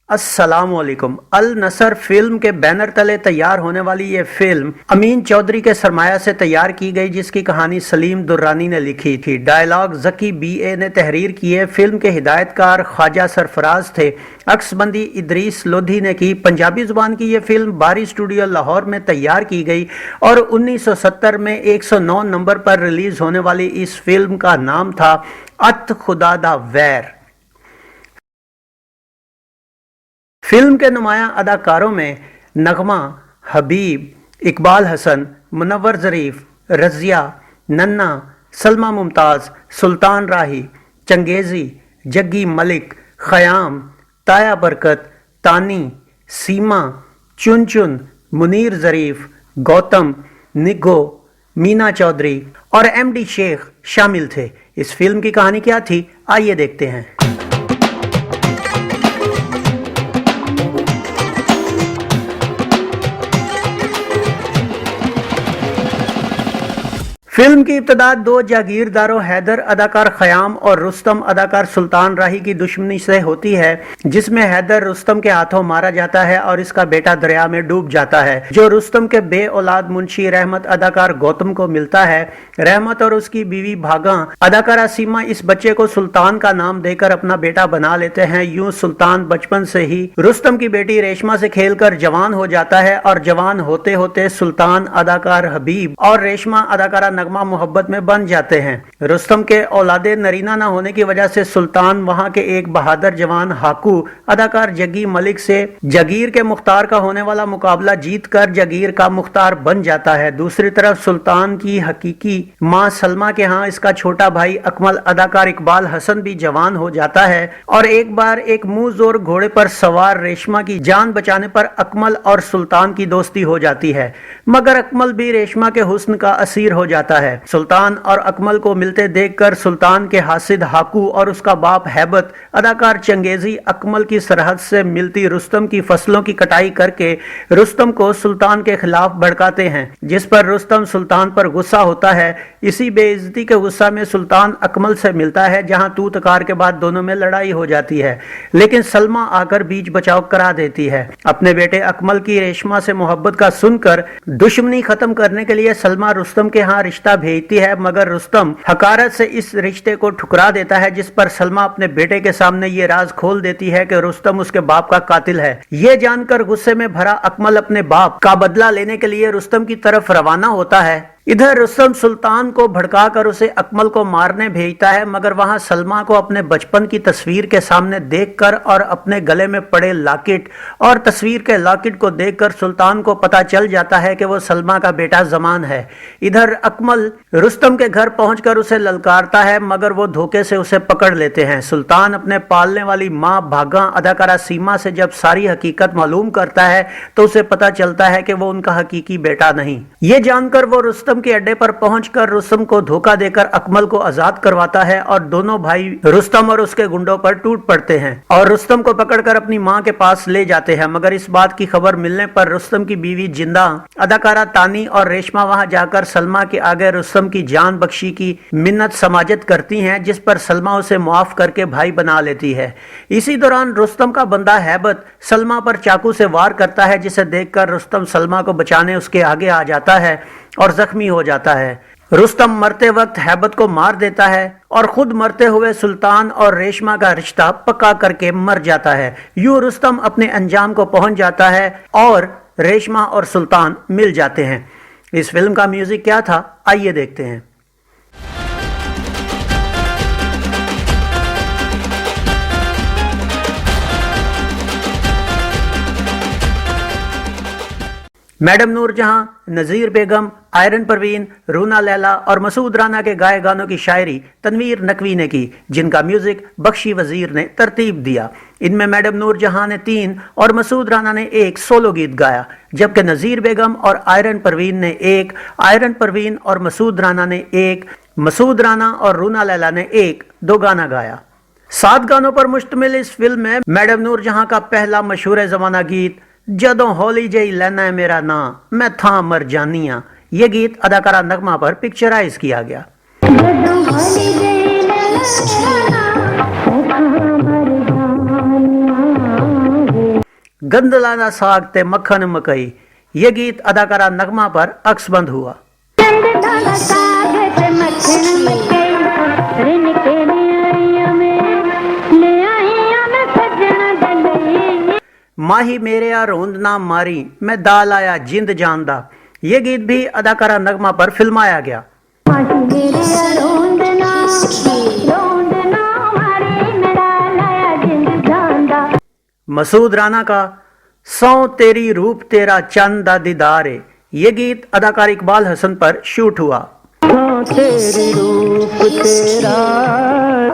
अस्सलामुअलैकुम। अल नसर फिल्म के बैनर तले तैयार होने वाली ये फिल्म अमीन चौधरी के सरमाया से तैयार की गई, जिसकी कहानी सलीम दुर्रानी ने लिखी थी। डायलॉग जकी BA ने तहरीर की है। फिल्म के हिदायतकार ख्वाजा सरफराज थे। अक्सबंदी इदरीस लोधी ने की। पंजाबी जुबान की ये फिल्म बारी स्टूडियो लाहौर में तैयार की गई और 1970 में 109 नंबर पर रिलीज होने वाली इस फिल्म का नाम था अत खुदा दा वैर। फिल्म के नुमायां अदाकारों में नगमा, हबीब, इकबाल हसन, मुनव्वर ज़रीफ, रज़िया, नन्ना, सलमा मुमताज़, सुल्तान राही, चंगेज़ी, जग्गी मलिक, ख़याम, ताया बरकत, तानी, सीमा, चुन चुन, मुनीर ज़रीफ, गौतम, निग्गो, मीना चौधरी और MD शेख शामिल थे। इस फिल्म की कहानी क्या थी, आइए देखते हैं। फिल्म की इब्तदा दो जागीरदारों हैदर अदाकार ख़याम और रुस्तम अदाकार सुल्तान राही की दुश्मनी से होती है, जिसमें हैदर रुस्तम के हाथों मारा जाता है और इसका बेटा दरिया में डूब जाता है, जो रुस्तम के बे औलाद मुंशी रहमत अदाकार गौतम को मिलता है। रहमत और उसकी बीवी भागा अदाकारा सीमा इस बच्चे को सुल्तान का नाम देकर अपना बेटा बना लेते हैं। यूं सुल्तान बचपन से ही रुस्तम की बेटी रेशमा से खेलकर जवान हो जाता है और जवान होते होते सुल्तान अदाकार हबीब और रेशमा अदाकारा मोहब्बत में बन जाते हैं। रुस्तम के औलादे नरीना न होने की वजह से सुल्तान वहां के एक बहादुर जवान हाकू अदाकार जग्गी मलिक से जगीर के मुख्तार का होने वाला मुकाबला जीतकर जगीर का मुख्तार बन जाता है। दूसरी तरफ सुल्तान की हकीकी मां सलमा के यहाँ इसका छोटा भाई अकमल अदाकार इकबाल हसन भी जवान हो जाता है और एक बार एक मुंह जोर घोड़े पर सवार रेशमा की जान बचाने पर अकमल और सुल्तान की दोस्ती हो जाती है, मगर अकमल भी रेशमा के हुस्न का असीर हो जाता है। सुल्तान और अकमल को मिलते देखकर सुल्तान के हासिद हाकू और उसका बाप हैबत अदाकार चंगेजी अकमल की सरहद से मिलती रुस्तम की फसलों की कटाई करके रुस्तम को सुल्तान के खिलाफ भड़काते हैं, जिस पर रुस्तम सुल्तान पर गुस्सा होता है। इसी बेइज्जती के गुस्सा में सुल्तान अकमल से मिलता है, जहां तू तकार के बाद दोनों में लड़ाई हो जाती है, लेकिन सलमा आकर बीच बचाव करा देती है। अपने बेटे अकमल की रेशमा से मोहब्बत का सुनकर दुश्मनी खत्म करने के लिए सलमा रुस्तम के यहाँ रिश्ता भेजती है, मगर रुस्तम हकारत से इस रिश्ते को ठुकरा देता है, जिस पर सलमा अपने बेटे के सामने ये राज खोल देती है कि रुस्तम उसके बाप का कातिल है। ये जानकर गुस्से में भरा अकमल अपने बाप का बदला लेने के लिए रुस्तम की तरफ रवाना होता है। इधर रुस्तम सुल्तान को भड़काकर उसे अकमल को मारने भेजता है, मगर वहां सलमा को अपने बचपन की तस्वीर के सामने देखकर और अपने गले में पड़े लॉकेट और तस्वीर के लॉकेट को देखकर सुल्तान को पता चल जाता है कि वो सलमा का बेटा जमान है। इधर अकमल रुस्तम के घर पहुंचकर उसे ललकारता है, मगर वो धोखे से उसे पकड़ लेते हैं। सुल्तान अपने पालने वाली माँ भागा अदाकारा सीमा से जब सारी हकीकत मालूम करता है तो उसे पता चलता है कि वो उनका हकीकी बेटा नहीं। ये जानकर वो रुस्तम के अड्डे पर पहुंचकर रुस्तम को धोखा देकर अकमल को आजाद करवाता है और दोनों भाई रुस्तम और उसके गुंडों पर टूट पड़ते हैं और रुस्तम को पकड़कर अपनी मां के पास ले जाते हैं। मगर इस बात की खबर मिलने पर रुस्तम की बीवी जिंदा अदाकारा तानी और रेशमा वहां जाकर सलमा के आगे रुस्तम की जान बख्शी की मिन्नत समाजत करती हैं, जिस पर सलमा उसे मुआफ करके भाई बना लेती है। इसी दौरान रुस्तम का बंदा हैबत सलमा पर चाकू से वार करता है, जिसे देखकर रुस्तम सलमा को बचाने उसके आगे आ जाता है और जख्मी हो जाता है। रुस्तम मरते वक्त हैबत को मार देता है और खुद मरते हुए सुल्तान और रेशमा का रिश्ता पक्का करके मर जाता है। यूं रुस्तम अपने अंजाम को पहुंच जाता है और रेशमा और सुल्तान मिल जाते हैं। इस फिल्म का म्यूजिक क्या था, आइए देखते हैं। मैडम नूरजहां, नज़ीर बेगम, आयरन परवीन, रूना लैला और मसूद राना के गाए गानों की शायरी तनवीर नकवी ने की, जिनका म्यूजिक बख्शी वजीर ने तरतीब दिया। इनमें मैडम नूरजहां ने 3 और मसूद राना ने 1 सोलो गीत गाया, जबकि नज़ीर बेगम और आयरन परवीन ने 1, आयरन परवीन और मसूद राना ने 1, मसूद राना और रूना लैला ने 1 दो गाना गाया। 7 गानों पर मुश्तमिल इस फिल्म में मैडम नूरजहां का पहला मशहूर जमाना गीत जदों होली जई लेना है मेरा नाम मैं था मर जानिया, ये गीत अदाकारा नगमा पर पिक्चराइज किया गया। गंदलाना साग ते मक्खन मकई। ये गीत अदाकारा नगमा पर अक्सबंद हुआ। माही मेरे या रोंद ना मारी, मैं दाल आया जिंद जानदा। ये गीत भी अदाकारा नगमा पर फिल्माया गया। मसूद राना का सौ तेरी रूप तेरा चंद दा दीदारे, ये गीत अदाकार इकबाल हसन पर शूट हुआ। तेरी रूप तेरा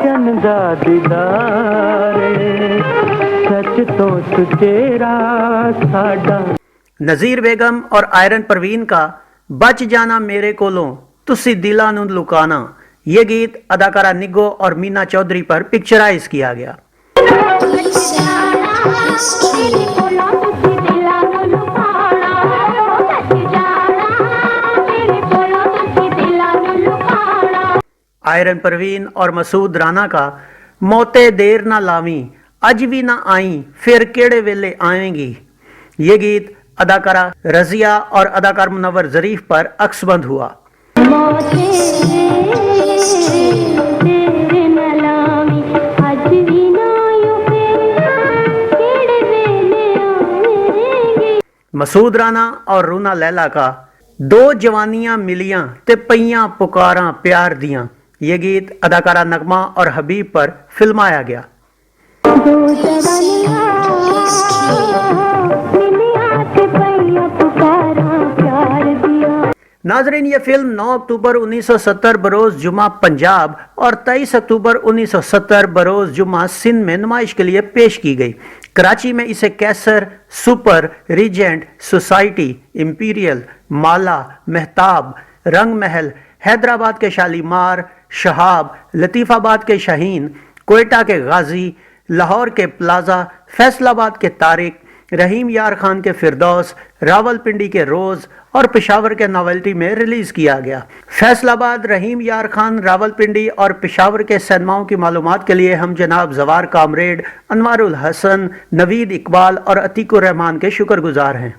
चंद दा दीदारे, सच तो तेरा साडा। नजीर बेगम और आयरन परवीन का बच जाना मेरे कोलों तुसी दिला नूं लुकाना, ये गीत अदाकारा निग्गो और मीना चौधरी पर पिक्चराइज किया गया। आयरन परवीन और मसूद राना का मौते देर ना लावी, अज भी ना आई फिर केड़े वेले आएंगी, ये गीत अदाकारा रजिया और अदाकार मुनव्वर जरीफ पर अक्सबंद हुआ। मसूद राना और रूना लैला का दो जवानियां मिलियां ते पईयां पुकारां प्यार दियां, ये गीत अदाकारा नगमा और हबीब पर फिल्माया गया। नाजरीन, ये फिल्म 9 अक्टूबर 1970 बरोज जुमा पंजाब और 23 अक्टूबर 1970 बरोज जुमा सिंध में नुमाइश के लिए पेश की गई। कराची में इसे कैसर, सुपर, रीजेंट, सोसाइटी, इंपीरियल, माला, मेहताब, रंग महल, हैदराबाद के शालीमार, शहाब, लतीफ़ाबाद के शाहीन, कोयटा के गाजी, लाहौर के प्लाजा, फैसलाबाद के तारिक, रहीम यार खान के फिरदौस, रावलपिंडी के रोज़ और पेशावर के नॉवेल्टी में रिलीज किया गया। फैसलाबाद, रहीम यार खान, रावलपिंडी और पेशावर के सिनेमाओं की मालूमात के लिए हम जनाब जवार कामरेड, अनवारुल हसन, नवीद इकबाल और अतीकुर रहमान के शुक्रगुजार हैं।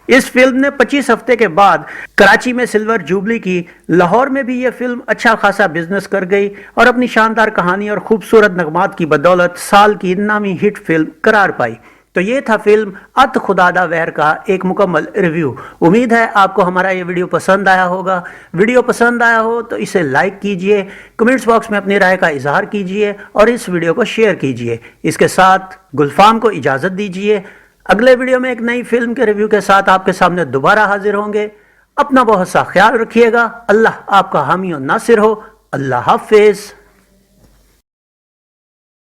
इस फिल्म ने 25 हफ्ते के बाद कराची में सिल्वर जुबली की। लाहौर में भी यह फिल्म अच्छा खासा बिजनेस कर गई और अपनी शानदार कहानी और खूबसूरत नगमात की बदौलत साल की नामी हिट फिल्म करार पाई। तो ये था फिल्म अत खुदादा वहर का एक मुकम्मल रिव्यू। उम्मीद है आपको हमारा ये वीडियो पसंद आया होगा। वीडियो पसंद आया हो तो इसे लाइक कीजिए, कमेंट्स बॉक्स में अपनी राय का इजहार कीजिए और इस वीडियो को शेयर कीजिए। इसके साथ गुलफाम को इजाज़त दीजिए। अगले वीडियो में एक नई फिल्म के रिव्यू के साथ आपके सामने दोबारा हाजिर होंगे। अपना बहुत सा ख्याल रखिएगा। अल्लाह आपका हामी और नासिर हो। अल्लाह हाफिज।